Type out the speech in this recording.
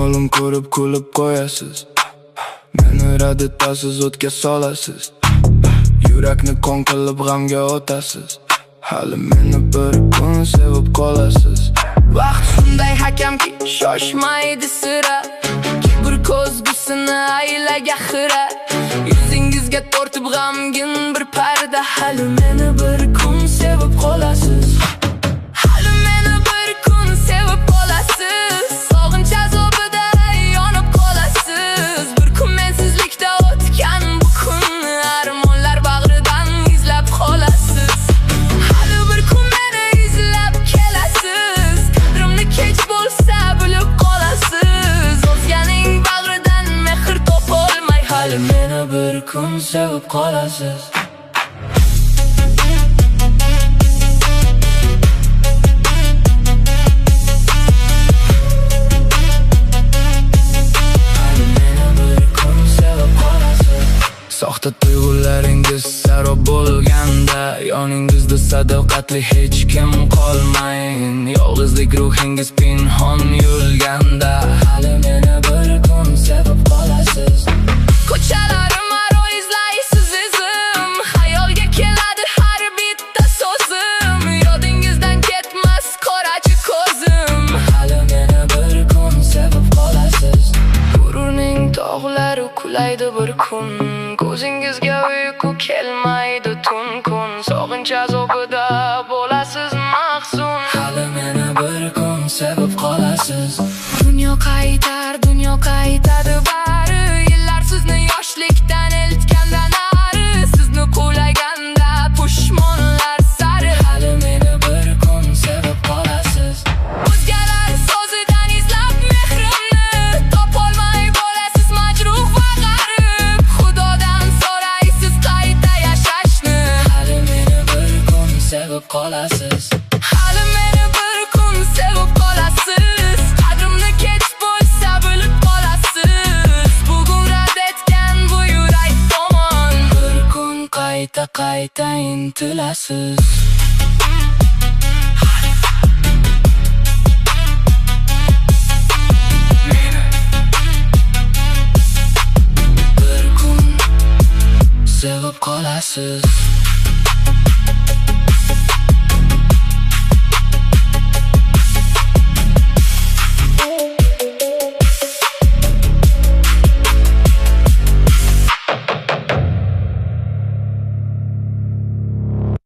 yo'lim ko'rib kulib qo'yasiz. Meni rad etasiz, o'tga solasiz. Yurakni qon qilib g'amga o'tasiz. Hali meni bir kun sevib qolasiz. Vaqt shunday hakamki, shoshmaydi sira. Bir ko'zgusini aylaga xira. Yuzingizga tortib g'amgin bir parda. Hali meni bir kun sevib qolasiz. Hali meni bir kun sevib qolasiz. Sog'inch azobida yonib qolasiz. Bir kun mensizlikda o'tgan bu kunni armonlar bag'ridan izlab qolasiz. Hali bir kun meni izlab kelasiz. Qadrimni kech bo'lsa bilib qolasiz. O'zganing bag'ridan mehr topolmay hali meni bir kun sevib qolasiz. Soxta tuyg'ularingiz sarob bo'lganda, yoningizda sadoqatli hech kim qolmayin. Yolg'izlik ruhingiz pinhon yurganda, hali meni bir kun sevib qolasiz. Ko'chalarim aro izlaysiz izim. Xayolga keladi har bitta so'zim. Yodingizdan ketmas qorachi ko'zim. Hali meni bir kun sevib qolasiz. G'ururning tog'lari qulaydi bir kun. Ko'zingizga uyqu kelmaydi tun kun. Sog'inch azobida bo'lasiz mahzun. Hali meni bir kun sevib qolasiz. Dunyo qaytadi bari. Yillar sizni yoshlikdan eltganda nari. Sizni qo'laganda pushmonlar sari. Hali meni bir kun sevib qolasiz. O'zgalar so'zidan izlab mehrimni topolmay bo'lasiz majruh va g'arib. Xudodan so'raysiz qayta yashashni. Hali meni bir kun sevib qolasiz. Hali meni bir kun sevib qolasiz. Qadrimni kech bo'lsa bilib qolasiz. Bugun rad etgan bu yurak tomon Bir kun qayta intilasiz. Bir kun sevib qolasiz.